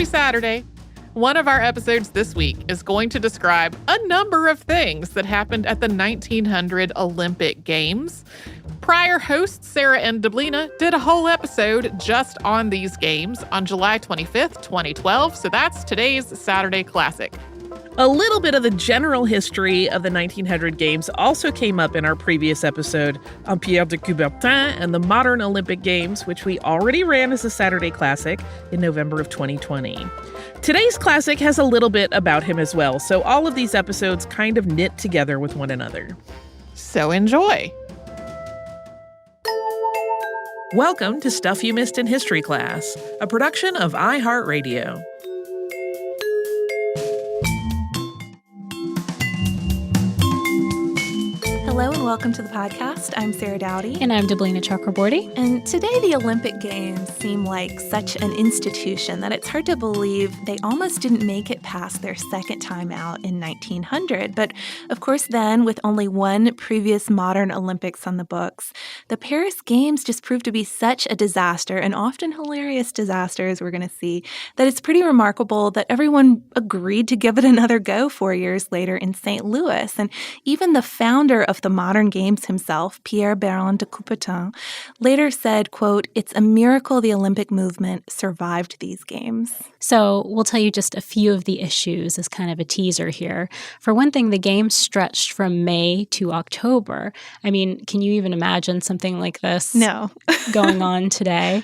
Happy Saturday. One of our episodes this week is going to describe a number of things that happened at the 1900 Olympic Games. Prior host Sarah and Deblina did a whole episode just on these games on July 25th, 2012, so that's today's Saturday Classic. A little bit of the general history of the 1900 Games also came up in our previous episode on Pierre de Coubertin and the modern Olympic Games, which we already ran as a Saturday Classic in November of 2020. Today's Classic has a little bit about him as well, so all of these episodes kind of knit together with one another. So enjoy. Welcome to Stuff You Missed in History Class, a production of iHeartRadio. Hello and welcome to the podcast. I'm Sarah Dowdy. And I'm Deblina Chakraborty. And today the Olympic Games seem like such an institution that it's hard to believe they almost didn't make it past their second time out in 1900. But of course then, with only one previous modern Olympics on the books, the Paris Games just proved to be such a disaster, an often hilarious disaster as we're going to see, that it's pretty remarkable that everyone agreed to give it another go 4 years later in St. Louis. And even the founder of the modern games himself, Pierre de Coubertin, later said, quote, "It's a miracle the Olympic movement survived these games." So we'll tell you just a few of the issues as kind of a teaser here. For one thing, the games stretched from May to October. I mean, can you even imagine something like this going on today?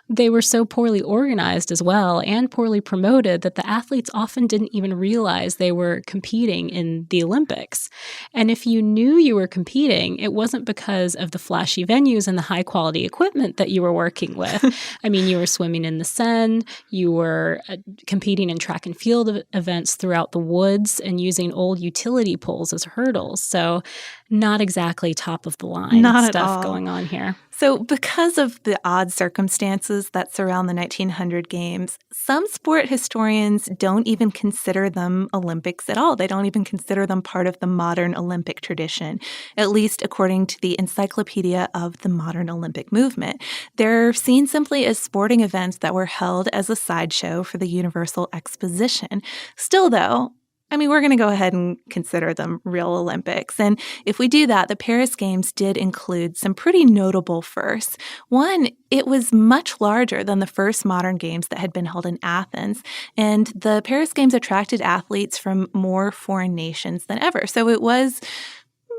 They were so poorly organized as well and poorly promoted that the athletes often didn't even realize they were competing in the Olympics. And if you knew you were competing, it wasn't because of the flashy venues and the high-quality equipment that you were working with. I mean, you were swimming in the Seine, you were competing in track and field events throughout the woods and using old utility poles as hurdles. So not exactly top-of-the-line stuff going on here. So because of the odd circumstances that surround the 1900 Games, some sport historians don't even consider them Olympics at all. They don't even consider them part of the modern Olympic tradition, at least according to the Encyclopedia of the Modern Olympic Movement. They're seen simply as sporting events that were held as a sideshow for the Universal Exposition. Still, though, I mean, we're going to go ahead and consider them real Olympics. And if we do that, the Paris Games did include some pretty notable firsts. One, it was much larger than the first modern games that had been held in Athens. And the Paris Games attracted athletes from more foreign nations than ever. So it was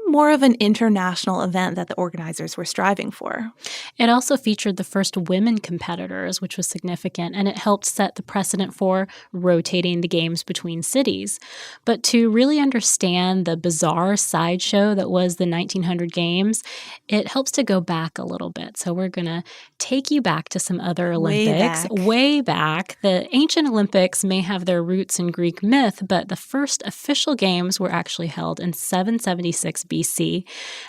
more of an international event that the organizers were striving for. It also featured the first women competitors, which was significant, and it helped set the precedent for rotating the games between cities. But to really understand the bizarre sideshow that was the 1900 Games, it helps to go back a little bit. So we're going to take you back to some other Olympics. Way back. The ancient Olympics may have their roots in Greek myth, but the first official games were actually held in 776 BC.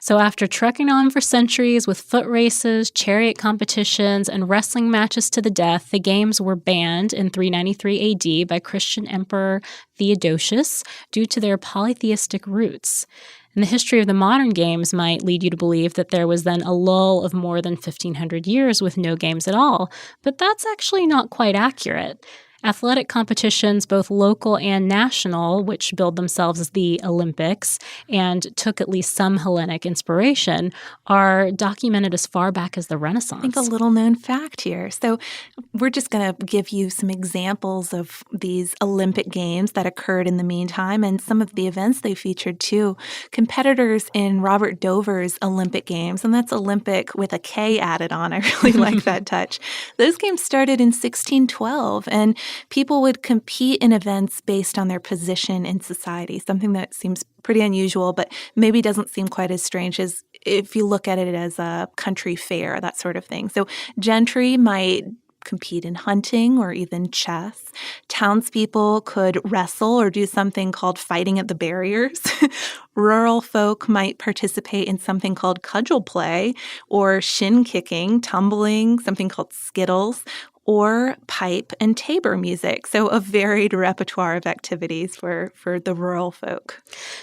So after trekking on for centuries with foot races, chariot competitions, and wrestling matches to the death, the games were banned in 393 AD by Christian Emperor Theodosius due to their polytheistic roots. And the history of the modern games might lead you to believe that there was then a lull of more than 1,500 years with no games at all, but that's actually not quite accurate. Athletic competitions, both local and national, which billed themselves as the Olympics and took at least some Hellenic inspiration, are documented as far back as the Renaissance. I think a little-known fact here. So we're just going to give you some examples of these Olympic Games that occurred in the meantime and some of the events they featured, too. Competitors in Robert Dover's Olympic Games, and that's Olympic with a K added on. I really like that touch. Those games started in 1612, and people would compete in events based on their position in society, something that seems pretty unusual, but maybe doesn't seem quite as strange as if you look at it as a country fair, that sort of thing. So gentry might compete in hunting or even chess. Townspeople could wrestle or do something called fighting at the barriers. Rural folk might participate in something called cudgel play or shin kicking, tumbling, something called skittles, or pipe and tabor music. So a varied repertoire of activities for the rural folk.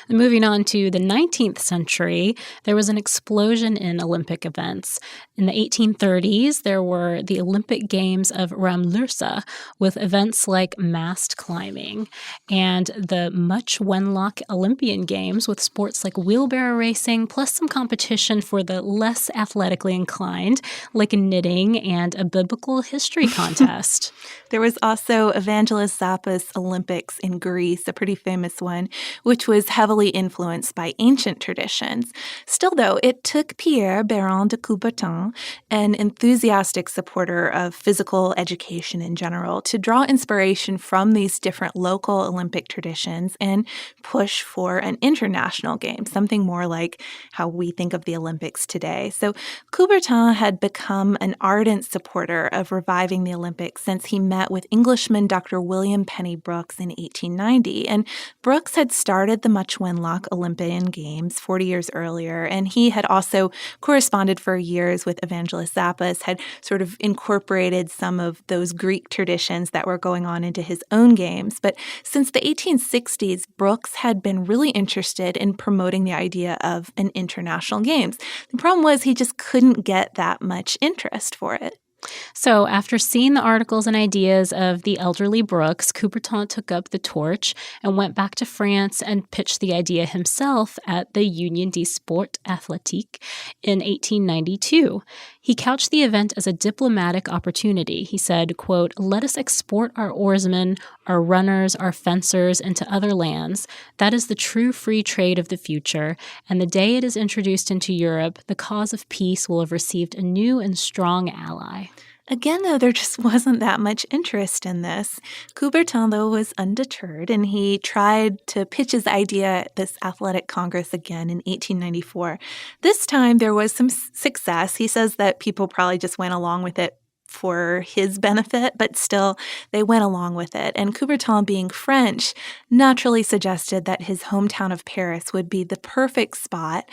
Moving on to the 19th century, there was an explosion in Olympic events. In the 1830s, there were the Olympic Games of Ramlursa, with events like mast climbing, and the much Wenlock Olympian Games with sports like wheelbarrow racing, plus some competition for the less athletically inclined, like knitting and a biblical history contest. There was also Evangelos Zappas Olympics in Greece, a pretty famous one, which was heavily influenced by ancient traditions. Still, though, it took Pierre de Coubertin, an enthusiastic supporter of physical education in general, to draw inspiration from these different local Olympic traditions and push for an international game, something more like how we think of the Olympics today. So Coubertin had become an ardent supporter of reviving the Olympics since he met with Englishman Dr. William Penny Brooks in 1890. And Brooks had started the Much Wenlock Olympian Games 40 years earlier, and he had also corresponded for years with Evangelos Zappas, had sort of incorporated some of those Greek traditions that were going on into his own games. But since the 1860s, Brooks had been really interested in promoting the idea of an international games. The problem was he just couldn't get that much interest for it. So after seeing the articles and ideas of the elderly Brooks, Coubertin took up the torch and went back to France and pitched the idea himself at the Union des Sports Athletiques in 1892. He couched the event as a diplomatic opportunity. He said, quote, "Let us export our oarsmen, our runners, our fencers into other lands. That is the true free trade of the future, and the day it is introduced into Europe, the cause of peace will have received a new and strong ally." Again, though, there just wasn't that much interest in this. Coubertin, though, was undeterred, and he tried to pitch his idea at this athletic congress again in 1894. This time, there was some success. He says that people probably just went along with it for his benefit, but still, they went along with it. And Coubertin, being French, naturally suggested that his hometown of Paris would be the perfect spot.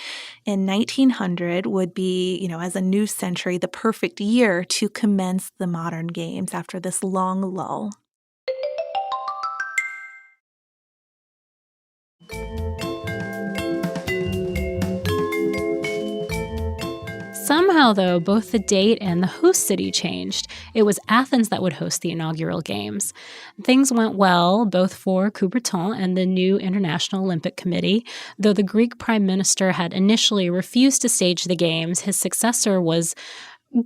In 1900 would be, as a new century, the perfect year to commence the modern games after this long lull. Somehow, though, both the date and the host city changed. It was Athens that would host the inaugural games. Things went well, both for Coubertin and the new International Olympic Committee. Though the Greek prime minister had initially refused to stage the games, his successor was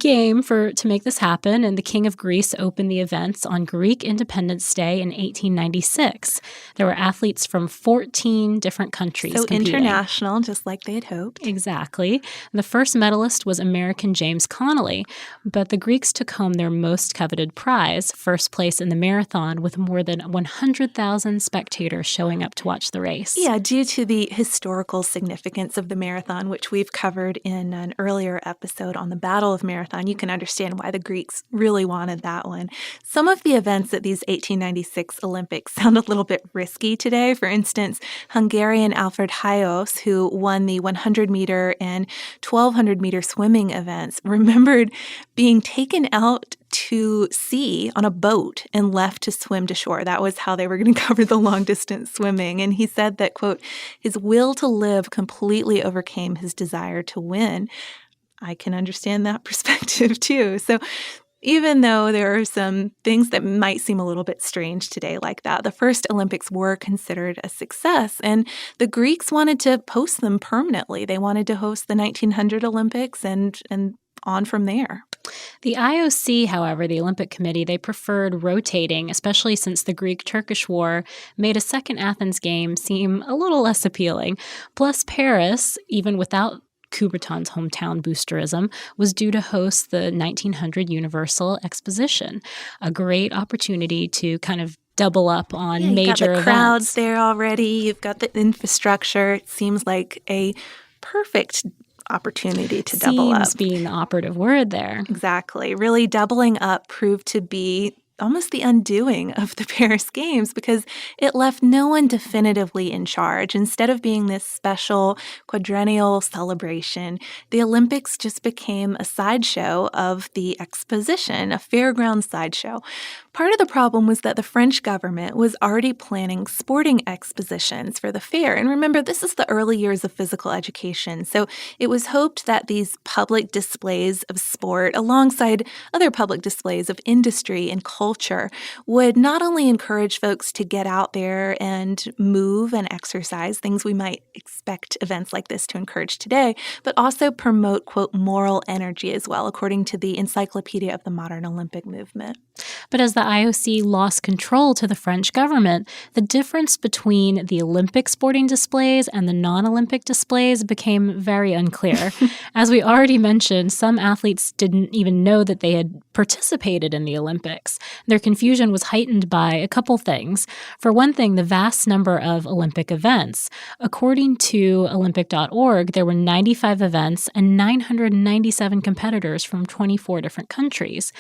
game to make this happen, and the King of Greece opened the events on Greek Independence Day in 1896. There were athletes from 14 different countries competing. International, just like they had hoped. Exactly. The first medalist was American James Connolly, but the Greeks took home their most coveted prize, first place in the marathon, with more than 100,000 spectators showing up to watch the race. Yeah, due to the historical significance of the marathon, which we've covered in an earlier episode on the Battle of Marathon, you can understand why the Greeks really wanted that one. Some of the events at these 1896 Olympics sound a little bit risky today. For instance, Hungarian Alfred Hayos, who won the 100-meter and 1,200-meter swimming events, remembered being taken out to sea on a boat and left to swim to shore. That was how they were going to cover the long-distance swimming. And he said that, quote, "his will to live completely overcame his desire to win." I can understand that perspective too. So even though there are some things that might seem a little bit strange today like that, the first Olympics were considered a success, and the Greeks wanted to host them permanently. They wanted to host the 1900 Olympics and on from there. The IOC, however, the Olympic Committee, they preferred rotating, especially since the Greek-Turkish War made a second Athens game seem a little less appealing. Plus, Paris, even without Coubertin's hometown boosterism, was due to host the 1900 Universal Exposition, a great opportunity to kind of double up on major events. You've got the crowds there already. You've got the infrastructure. It seems like a perfect opportunity to double up. Seems being the operative word there. Exactly. Really doubling up proved to be almost the undoing of the Paris Games because it left no one definitively in charge. Instead of being this special quadrennial celebration, the Olympics just became a sideshow of the exposition, a fairground sideshow. Part of the problem was that the French government was already planning sporting expositions for the fair. And remember, this is the early years of physical education. So it was hoped that these public displays of sport, alongside other public displays of industry and culture, would not only encourage folks to get out there and move and exercise, things we might expect events like this to encourage today, but also promote, quote, moral energy as well, according to the Encyclopedia of the Modern Olympic Movement. But as the IOC lost control to the French government, the difference between the Olympic sporting displays and the non-Olympic displays became very unclear. As we already mentioned, some athletes didn't even know that they had participated in the Olympics. Their confusion was heightened by a couple things. For one thing, the vast number of Olympic events. According to Olympic.org, there were 95 events and 997 competitors from 24 different countries.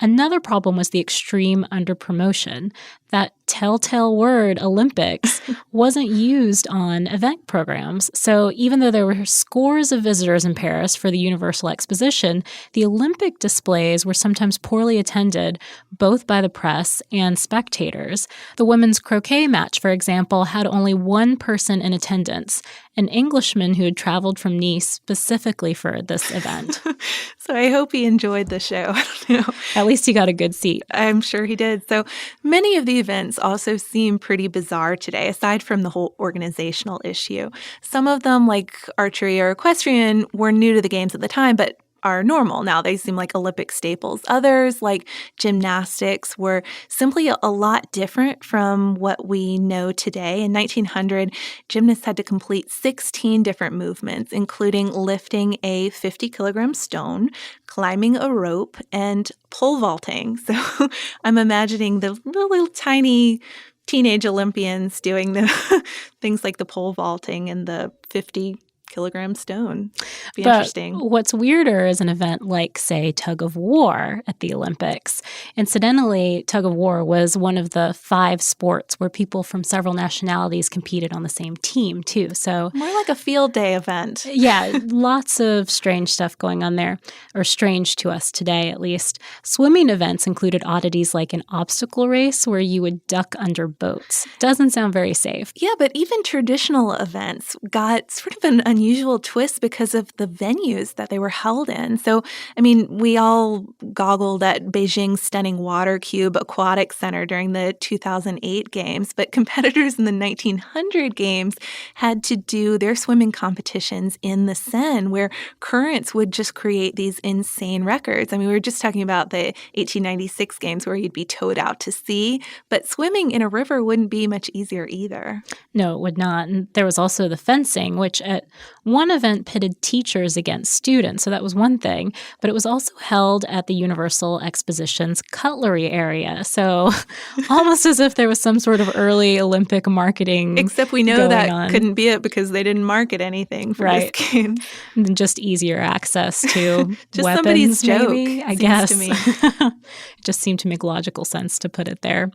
Another problem was the extreme underpromotion. That telltale word, Olympics, wasn't used on event programs. So even though there were scores of visitors in Paris for the Universal Exposition, the Olympic displays were sometimes poorly attended, both by the press and spectators. The women's croquet match, for example, had only one person in attendance, an Englishman who had traveled from Nice specifically for this event. So I hope he enjoyed the show. I don't know. At least he got a good seat. I'm sure he did. So many of the events also seem pretty bizarre today, aside from the whole organizational issue. Some of them, like archery or equestrian, were new to the games at the time, but are normal now. They seem like Olympic staples. Others, like gymnastics, were simply a lot different from what we know today. In 1900, gymnasts had to complete 16 different movements, including lifting a 50-kilogram stone, climbing a rope, and pole vaulting. So I'm imagining the little tiny teenage Olympians doing the things like the pole vaulting and the 50-kilogram stone. Be interesting. What's weirder is an event like, say, tug of war at the Olympics. Incidentally, tug of war was one of the 5 sports where people from several nationalities competed on the same team, too. So more like a field day event. Yeah, lots of strange stuff going on there, or strange to us today, at least. Swimming events included oddities like an obstacle race where you would duck under boats. Doesn't sound very safe. Yeah, but even traditional events got sort of an unusual twist because of the venues that they were held in. So, I mean, we all goggled at Beijing's stunning water cube aquatic center during the 2008 games, but competitors in the 1900 games had to do their swimming competitions in the Seine, where currents would just create these insane records. I mean, we were just talking about the 1896 games where you'd be towed out to sea, but swimming in a river wouldn't be much easier either. No, it would not. And there was also the fencing, which at one event pitted teachers against students. So that was one thing. But it was also held at the Universal Exposition's cutlery area. So almost as if there was some sort of early Olympic marketing. Except we know that couldn't be it because they didn't market anything for this game. And just easier access to just weapons, somebody's maybe, joke, I guess. To me. It just seemed to make logical sense to put it there.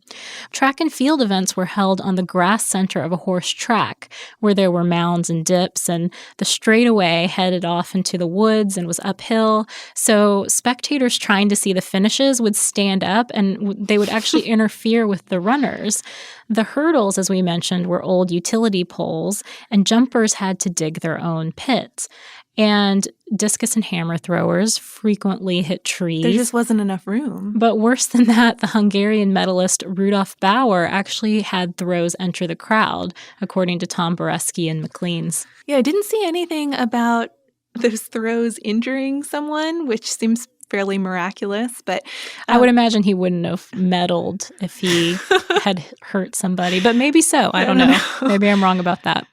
Track and field events were held on the grass center of a horse track where there were mounds and dips, and the straightaway headed off into the woods and was uphill. So spectators trying to see the finishes would stand up and they would actually interfere with the runners. The hurdles, as we mentioned, were old utility poles, and jumpers had to dig their own pits. And discus and hammer throwers frequently hit trees. There just wasn't enough room. But worse than that, the Hungarian medalist Rudolf Bauer actually had throws enter the crowd, according to Tom Boreski and McLean's. Yeah, I didn't see anything about those throws injuring someone, which seems fairly miraculous. But I would imagine he wouldn't have medaled if he had hurt somebody. But maybe so. I don't know. Maybe I'm wrong about that.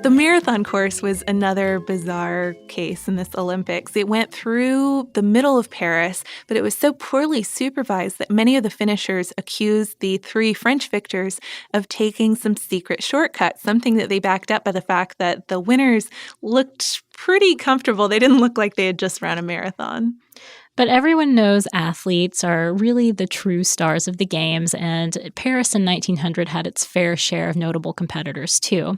The marathon course was another bizarre case in this Olympics. It went through the middle of Paris, but it was so poorly supervised that many of the finishers accused the three French victors of taking some secret shortcuts, something that they backed up by the fact that the winners looked pretty comfortable. They didn't look like they had just run a marathon. But everyone knows athletes are really the true stars of the games, and Paris in 1900 had its fair share of notable competitors too.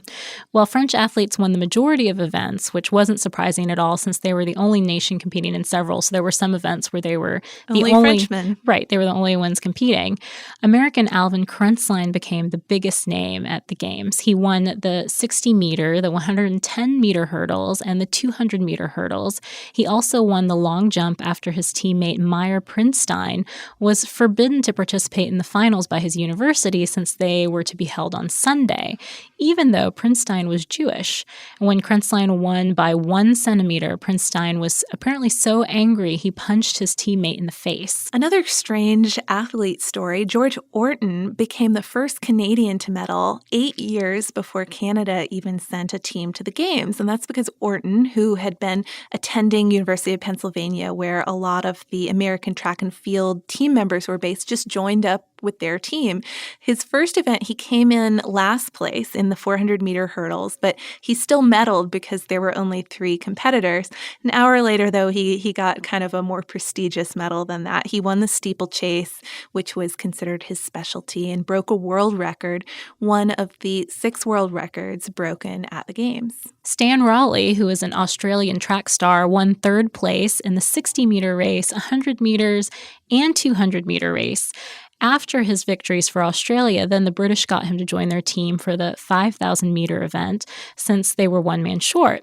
While French athletes won the majority of events, which wasn't surprising at all since they were the only nation competing in several, so there were some events where they were the only Frenchmen. Right, they were the only ones competing. American Alvin Krenzlein became the biggest name at the games. He won the 60-meter, the 110-meter hurdles, and the 200-meter hurdles. He also won the long jump after his teammate Meyer Prinstein was forbidden to participate in the finals by his university since they were to be held on Sunday, even though Prinstein was Jewish. When Krenzlein won by 1 centimeter, Prinstein was apparently so angry he punched his teammate in the face. Another strange athlete story, George Orton became the first Canadian to medal 8 years before Canada even sent a team to the games. And that's because Orton, who had been attending University of Pennsylvania, where a lot of the American track and field team members were based, just joined up with their team. His first event, he came in last place in the 400-meter hurdles, but he still medaled because there were only 3 competitors. An hour later, though, he got kind of a more prestigious medal than that. He won the steeplechase, which was considered his specialty, and broke a world record, one of the 6 world records broken at the Games. Stan Raleigh, who is an Australian track star, won 3rd place in the 60-meter race, 100 meters, and 200-meter race. After his victories for Australia, then the British got him to join their team for the 5,000-meter event since they were 1 man short.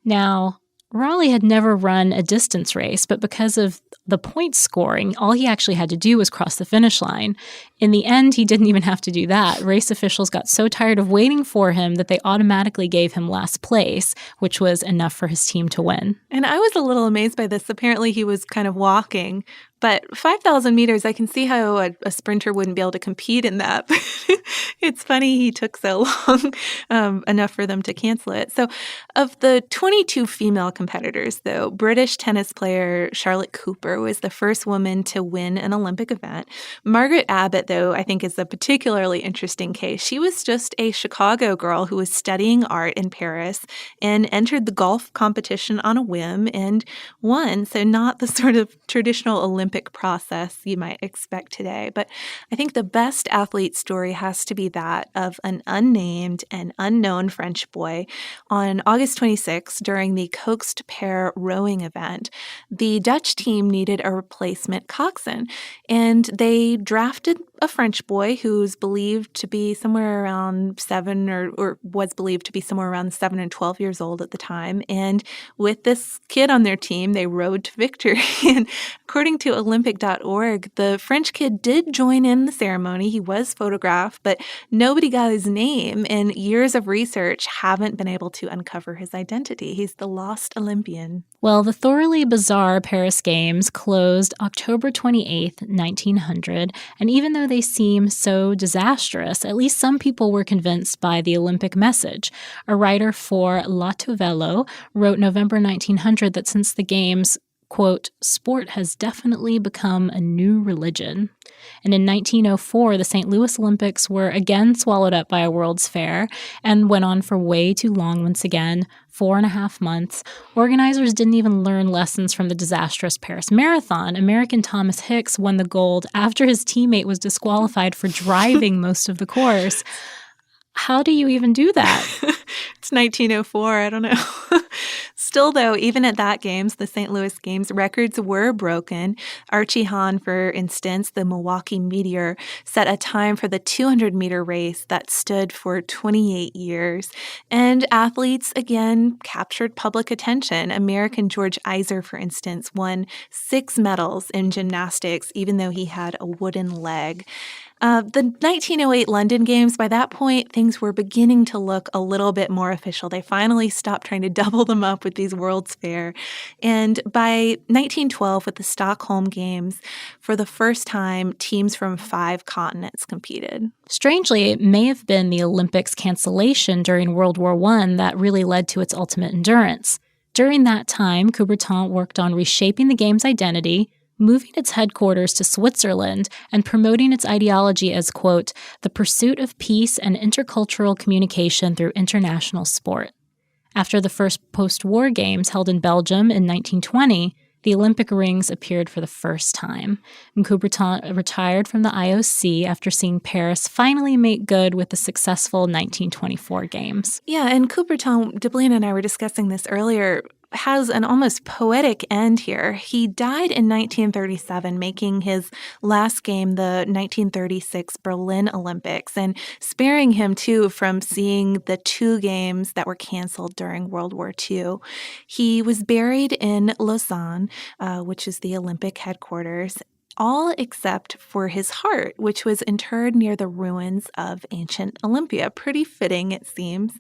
Now, Raleigh had never run a distance race, but because of the point scoring, all he actually had to do was cross the finish line. In the end, he didn't even have to do that. Race officials got so tired of waiting for him that they automatically gave him last place, which was enough for his team to win. And I was a little amazed by this. Apparently, he was kind of walking. But 5,000 meters, I can see how a sprinter wouldn't be able to compete in that. It's funny he took so long, enough for them to cancel it. So of the 22 female competitors, though, British tennis player Charlotte Cooper was the first woman to win an Olympic event. Margaret Abbott, though, I think is a particularly interesting case. She was just a Chicago girl who was studying art in Paris and entered the golf competition on a whim and won. So not the sort of traditional Olympic process you might expect today. But I think the best athlete story has to be that of an unnamed and unknown French boy. On August 26, during the coaxed pair rowing event, the Dutch team needed a replacement coxswain, and they drafted a French boy who's believed to be somewhere around 7 or was believed to be somewhere around 7 and 12 years old at the time. And with this kid on their team, they rowed to victory. And according to Olympic.org, the French kid did join in the ceremony. He was photographed, but nobody got his name, and years of research haven't been able to uncover his identity. He's the lost Olympian. Well, the thoroughly bizarre Paris Games closed October 28th, 1900, and even though they seem so disastrous, at least some people were convinced by the Olympic message. A writer for La Tourvello wrote November 1900 that since the Games, quote, sport has definitely become a new religion. And in 1904, the St. Louis Olympics were again swallowed up by a World's Fair and went on for way too long once again, 4.5 months. Organizers didn't even learn lessons from the disastrous Paris Marathon. American Thomas Hicks won the gold after his teammate was disqualified for driving most of the course. How do you even do that? It's 1904. I don't know. Still, though, even at that Games, the St. Louis Games, records were broken. Archie Hahn, for instance, the Milwaukee Meteor, set a time for the 200-meter race that stood for 28 years. And athletes, again, captured public attention. American George Iser, for instance, won 6 medals in gymnastics, even though he had a wooden leg. The 1908 London Games, by that point, things were beginning to look a little bit more official. They finally stopped trying to double them up with these World's Fair. And by 1912, with the Stockholm Games, for the first time, teams from 5 continents competed. Strangely, it may have been the Olympics cancellation during World War I that really led to its ultimate endurance. During that time, Coubertin worked on reshaping the game's identity, moving its headquarters to Switzerland, and promoting its ideology as, quote, the pursuit of peace and intercultural communication through international sport. After the first post-war games held in Belgium in 1920, the Olympic rings appeared for the first time, and Coubertin retired from the IOC after seeing Paris finally make good with the successful 1924 games. Yeah, and Coubertin, Deblina and I were discussing this earlier, has an almost poetic end here. He died in 1937, making his last game the 1936 Berlin Olympics, and sparing him, too, from seeing the 2 games that were canceled during World War II. He was buried in Lausanne, which is the Olympic headquarters, all except for his heart, which was interred near the ruins of ancient Olympia. Pretty fitting, it seems.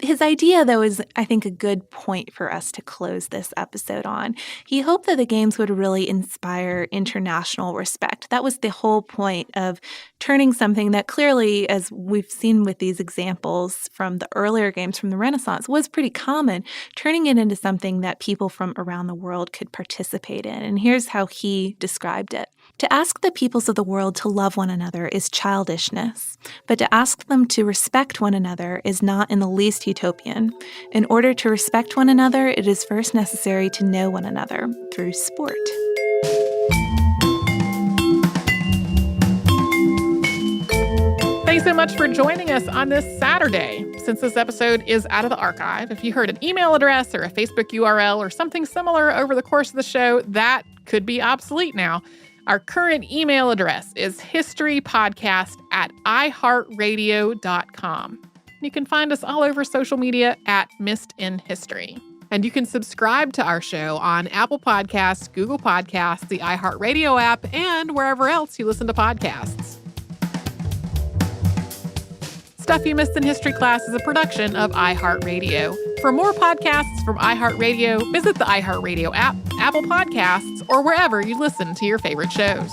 His idea, though, is, I think, a good point for us to close this episode on. He hoped that the games would really inspire international respect. That was the whole point of turning something that clearly, as we've seen with these examples from the earlier games from the Renaissance, was pretty common, turning it into something that people from around the world could participate in. And here's how he described it. To ask the peoples of the world to love one another is childishness, but to ask them to respect one another is not in the least utopian. In order to respect one another, it is first necessary to know one another through sport. Thanks so much for joining us on this Saturday. Since this episode is out of the archive, if you heard an email address or a Facebook URL or something similar over the course of the show, that could be obsolete now. Our current email address is historypodcast@iheartradio.com. You can find us all over social media at Missed in History. And you can subscribe to our show on Apple Podcasts, Google Podcasts, the iHeartRadio app, and wherever else you listen to podcasts. Stuff You Missed in History Class is a production of iHeartRadio. For more podcasts from iHeartRadio, visit the iHeartRadio app, Apple Podcasts, or wherever you listen to your favorite shows.